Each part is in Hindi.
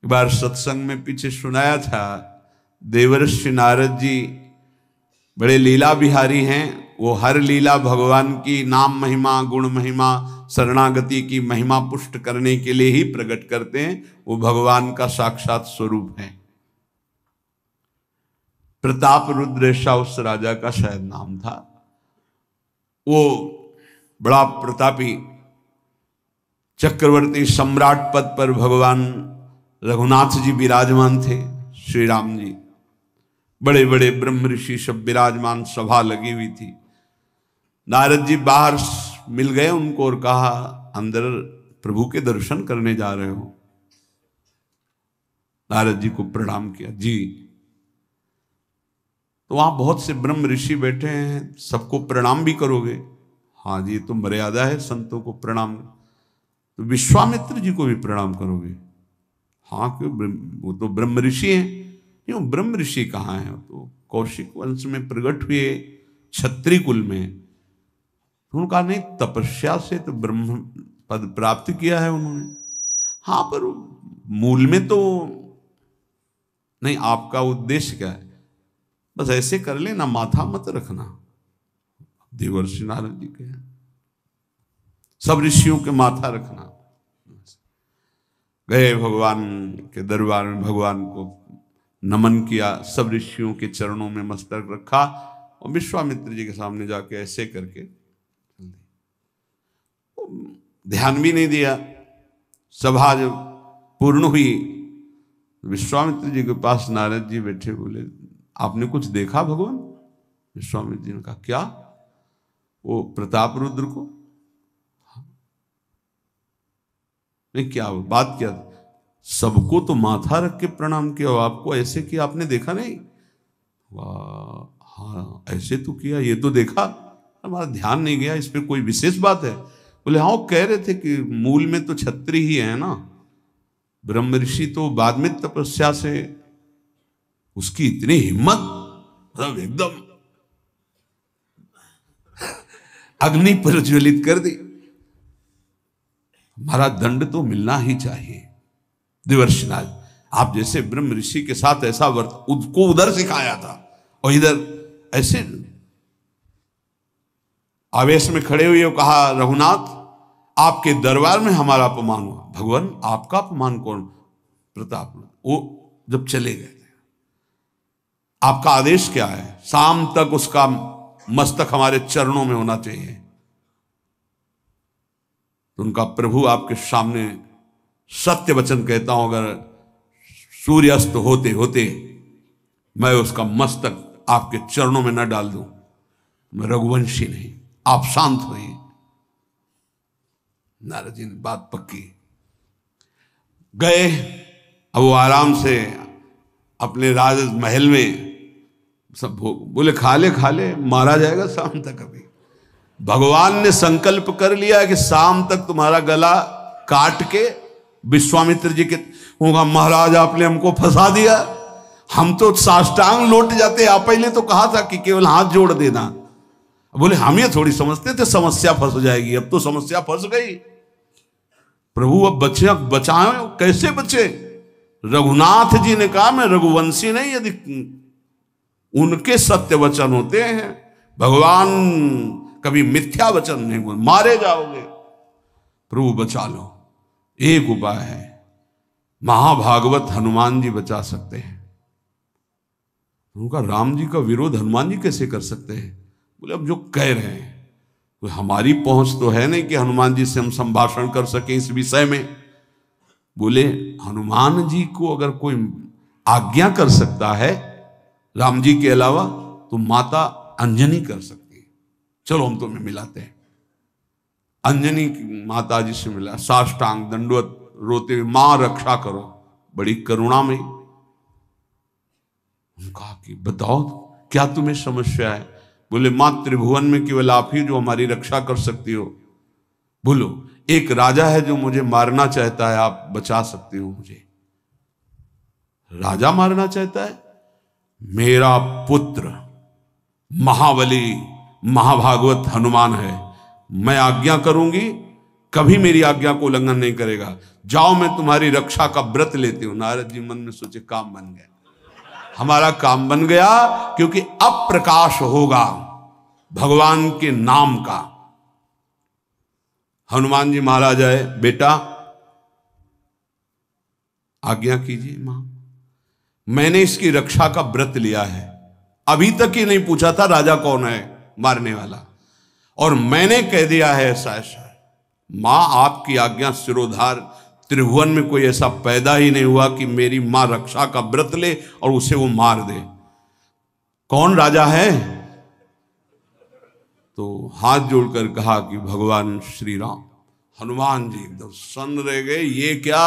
एक बार सत्संग में पीछे सुनाया था, देवर्षि नारद जी बड़े लीला बिहारी हैं। वो हर लीला भगवान की नाम महिमा, गुण महिमा, शरणागति की महिमा पुष्ट करने के लिए ही प्रकट करते हैं। वो भगवान का साक्षात स्वरूप है। प्रताप रुद्र ऐसा उस राजा का शायद नाम था। वो बड़ा प्रतापी चक्रवर्ती सम्राट पद पर भगवान रघुनाथ जी विराजमान थे। श्री राम जी, बड़े बड़े ब्रह्म ऋषि सब विराजमान, सभा लगी हुई थी। नारद जी बाहर मिल गए उनको और कहा, अंदर प्रभु के दर्शन करने जा रहे हो? नारद जी को प्रणाम किया। जी। तो वहां बहुत से ब्रह्म ऋषि बैठे हैं, सबको प्रणाम भी करोगे? हाँ जी, तो मर्यादा है संतों को प्रणाम। तो विश्वामित्र जी को भी प्रणाम करोगे? हाँ, क्यों, वो तो ब्रह्म ऋषि हैं। क्यों, ब्रह्म ऋषि कहाँ हैं? तो कौशिक वंश में प्रकट हुए, क्षत्रिय कुल में। तो उन्होंने कहा, नहीं, तपस्या से तो ब्रह्म पद प्राप्त किया है उन्होंने। हाँ, पर मूल में तो नहीं। आपका उद्देश्य क्या है? बस ऐसे कर लेना, माथा मत रखना। देवर्षि नारद जी के सब ऋषियों के माथा रखना। गए भगवान के दरबार में, भगवान को नमन किया, सब ऋषियों के चरणों में मस्तक रखा और विश्वामित्र जी के सामने जाके ऐसे करके ध्यान भी नहीं दिया। सभा जब पूर्ण हुई, विश्वामित्र जी के पास नारद जी बैठे, बोले, आपने कुछ देखा भगवान? विश्वामित्र जी ने कहा, क्या? वो प्रताप रुद्र को? नहीं, क्या बात क्या? सबको तो माथा रख के प्रणाम किया, आपको ऐसे किया, आपने देखा नहीं? वाह, हाँ ऐसे तो किया, ये तो देखा, हमारा ध्यान नहीं गया, इस पर कोई विशेष बात है? बोले, हाँ, वो कह रहे थे कि मूल में तो क्षत्रिय ही है ना, ब्रह्म ऋषि तो बाद में तपस्या से, उसकी इतनी हिम्मत, मतलब एकदम अग्नि प्रज्वलित कर दी। हमारा दंड तो मिलना ही चाहिए। देवर्षि नारद, आप जैसे ब्रह्म ऋषि के साथ ऐसा उसको उधर सिखाया था और इधर ऐसे आवेश में खड़े हुए कहा, रघुनाथ, आपके दरबार में हमारा अपमान हुआ। भगवान, आपका अपमान कौन? प्रताप। वो जब चले गए, आपका आदेश क्या है? शाम तक उसका मस्तक हमारे चरणों में होना चाहिए। तो उनका प्रभु आपके सामने सत्य वचन कहता हूं, अगर सूर्यास्त होते होते मैं उसका मस्तक आपके चरणों में न डाल दूं, मैं रघुवंशी नहीं। आप शांत होइए। नारद जी ने बात पक्की। गए, अब वो आराम से अपने राज महल में सब बोले, खा ले, मारा जाएगा शाम तक। अभी भगवान ने संकल्प कर लिया कि शाम तक तुम्हारा गला काट के विश्वामित्र जी के होगा, महाराज आपने हमको फंसा दिया, हम तो साष्टांग लौट जाते। आप पहले तो कहा था कि केवल हाथ जोड़ देना। बोले, हम ये थोड़ी समझते थे समस्या फंस जाएगी, अब तो समस्या फंस गई। प्रभु अब बचे, बचाए, कैसे बचे? रघुनाथ जी ने कहा, मैं रघुवंशी नहीं, यदि उनके सत्य वचन होते हैं, भगवान कभी मिथ्या वचन नहीं बोल, मारे जाओगे। प्रभु बचा लो। एक उपाय है, महाभागवत हनुमान जी बचा सकते हैं। उनका राम जी का विरोध हनुमान जी कैसे कर सकते हैं? बोले, अब जो कह रहे हैं, तो हमारी पहुंच तो है नहीं कि हनुमान जी से हम संभाषण कर सके इस विषय में। बोले, हनुमान जी को अगर कोई आज्ञा कर सकता है राम जी के अलावा, तो माता अंजनी कर सकती है। चलो हम तुम्हें मिलाते हैं। अंजनी माता जी से मिला, साष्टांग दंडवत रोते हुए, मां रक्षा करो, बड़ी करुणा में। कहा कि बताओ क्या तुम्हें समस्या है? बोले, मां त्रिभुवन में केवल आप ही जो हमारी रक्षा कर सकती हो। बोलो, एक राजा है जो मुझे मारना चाहता है, आप बचा सकती हो मुझे? राजा मारना चाहता है? मेरा पुत्र महाबली महाभागवत हनुमान है, मैं आज्ञा करूंगी कभी मेरी आज्ञा को उल्लंघन नहीं करेगा। जाओ, मैं तुम्हारी रक्षा का व्रत लेती हूं। नारद जी मन में सोचे, काम बन गया, हमारा काम बन गया, क्योंकि अब प्रकाश होगा भगवान के नाम का। हनुमान जी महाराज आए, बेटा आज्ञा कीजिए मां, मैंने इसकी रक्षा का व्रत लिया है। अभी तक ही नहीं पूछा था राजा कौन है मारने वाला, और मैंने कह दिया है ऐसा ऐसा। मां आपकी आज्ञा सिरोधार, त्रिभुवन में कोई ऐसा पैदा ही नहीं हुआ कि मेरी मां रक्षा का व्रत ले और उसे वो मार दे। कौन राजा है? तो हाथ जोड़कर कहा कि भगवान श्री राम। हनुमान जी एकदम सन्न रह गए, ये क्या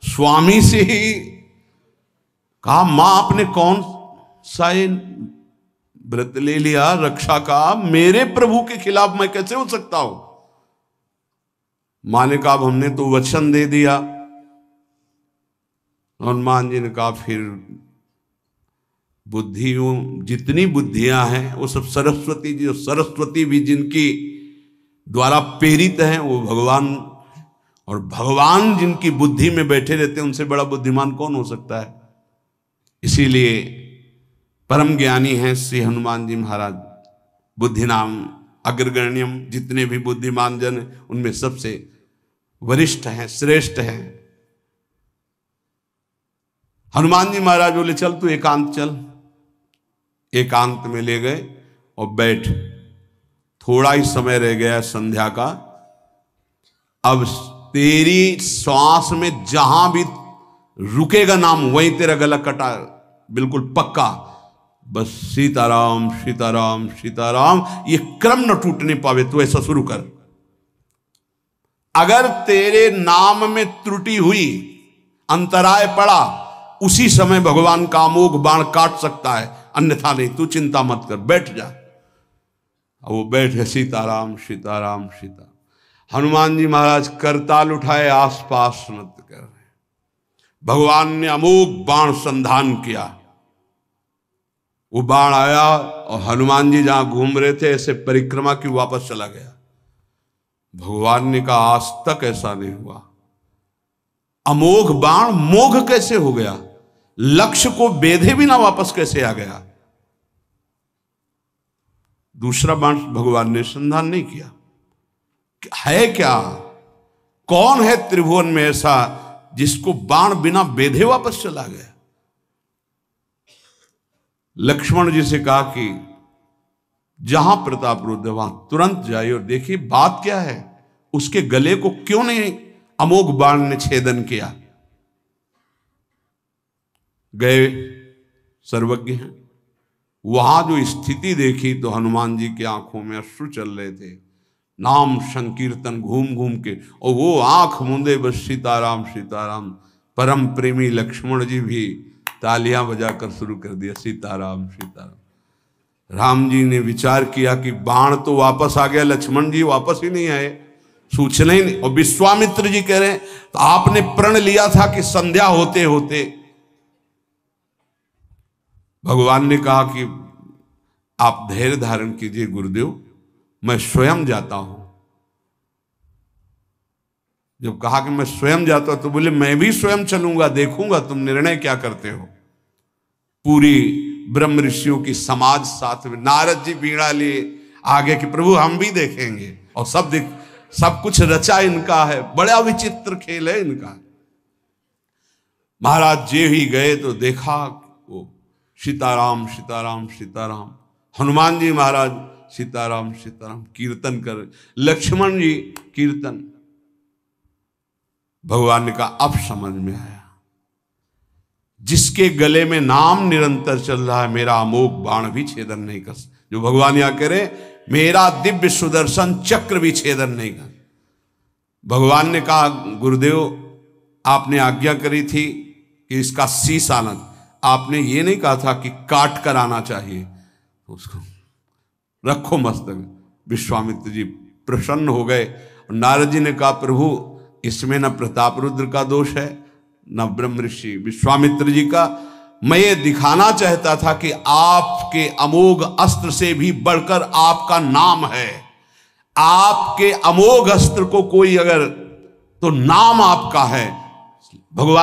स्वामी से ही कहा, मां आपने कौन सा व्रत ले लिया रक्षा का? मेरे प्रभु के खिलाफ मैं कैसे हो सकता हूं? मां ने कहा, हमने तो वचन दे दिया। हनुमान जी ने कहा, फिर बुद्धियों जितनी बुद्धियां हैं वो सब सरस्वती जी, सरस्वती भी जिनकी द्वारा प्रेरित हैं वो भगवान, और भगवान जिनकी बुद्धि में बैठे रहते हैं उनसे बड़ा बुद्धिमान कौन हो सकता है? इसीलिए परम ज्ञानी हैं श्री हनुमान जी महाराज। बुद्धि नाम अग्रगण्यम, जितने भी बुद्धिमान जन उनमें सबसे वरिष्ठ हैं, श्रेष्ठ हैं। हनुमान जी महाराज बोले, चल तू एकांत चल। एकांत में ले गए और बैठ, थोड़ा ही समय रह गया संध्या का। अब तेरी श्वास में जहां भी रुकेगा नाम, वहीं तेरा गला कटा, बिल्कुल पक्का। बस सीताराम सीताराम सीताराम, ये क्रम न टूटने पावे, तो ऐसा शुरू कर। अगर तेरे नाम में त्रुटि हुई, अंतराय पड़ा, उसी समय भगवान का अमोघ बाण काट सकता है, अन्यथा नहीं। तू चिंता मत कर, बैठ जा। वो बैठ गए, सीताराम सीताराम सीता। हनुमान जी महाराज करताल उठाए, आसपास नत कर रहे। भगवान ने अमोघ बाण संधान किया। वो बाण आया और हनुमान जी जहां घूम रहे थे ऐसे परिक्रमा की, वापस चला गया। भगवान ने कहा, आज तक ऐसा नहीं हुआ। अमोघ बाण मोघ कैसे हो गया? लक्ष्य को बेधे बिना वापस कैसे आ गया? दूसरा बाण भगवान ने संधान नहीं किया। है क्या? कौन है त्रिभुवन में ऐसा जिसको बाण बिना बेधे वापस चला गया? लक्ष्मण जी से कहा कि जहां प्रताप रुद्र वहां तुरंत जाइए और देखिए बात क्या है, उसके गले को क्यों नहीं अमोघ बाण ने छेदन किया। गए, सर्वज्ञ हैं। वहां जो स्थिति देखी तो हनुमान जी की आंखों में अश्रु चल रहे थे। नाम संकीर्तन घूम घूम के, और वो आंख मूंदे बस सीताराम सीताराम। परम प्रेमी लक्ष्मण जी भी तालियां बजाकर शुरू कर दिया, सीताराम सीताराम। राम जी ने विचार किया कि बाण तो वापस आ गया, लक्ष्मण जी वापस ही नहीं आए, सूचना ही नहीं। और विश्वामित्र जी कह रहे हैं, तो आपने प्रण लिया था कि संध्या होते होते। भगवान ने कहा कि आप धैर्य धारण कीजिए गुरुदेव, मैं स्वयं जाता हूं। जब कहा कि मैं स्वयं जाता हूं तो बोले, मैं भी स्वयं चलूंगा, देखूंगा तुम निर्णय क्या करते हो। पूरी ब्रह्म ऋषियों की समाज साथ में, नारद जी बीड़ा लिए आगे कि प्रभु हम भी देखेंगे, और सब कुछ रचा इनका है, बड़ा विचित्र खेल है इनका। महाराज जी ही गए तो देखा वो सीताराम सीताराम सीताराम। हनुमान जी महाराज सीताराम सीताराम कीर्तन कर, लक्ष्मण जी कीर्तन। भगवान ने कहा, अब समझ में आया, जिसके गले में नाम निरंतर चल रहा है, मेरा अमोघ बाण भी छेदन नहीं कर सकता। जो भगवान यहां कह रहे, मेरा दिव्य सुदर्शन चक्र भी छेदन नहीं कर। भगवान ने कहा, गुरुदेव आपने आज्ञा करी थी कि इसका शीश आना, आपने ये नहीं कहा था कि काट कर आना चाहिए, उसको रखो मस्तक। विश्वामित्र जी प्रसन्न हो गए। नारद जी ने कहा, प्रभु इसमें न प्रताप रुद्र का दोष है न ब्रह्म ऋषि विश्वामित्र जी का। मैं ये दिखाना चाहता था कि आपके अमोघ अस्त्र से भी बढ़कर आपका नाम है। आपके अमोघ अस्त्र को कोई अगर, तो नाम आपका है भगवान।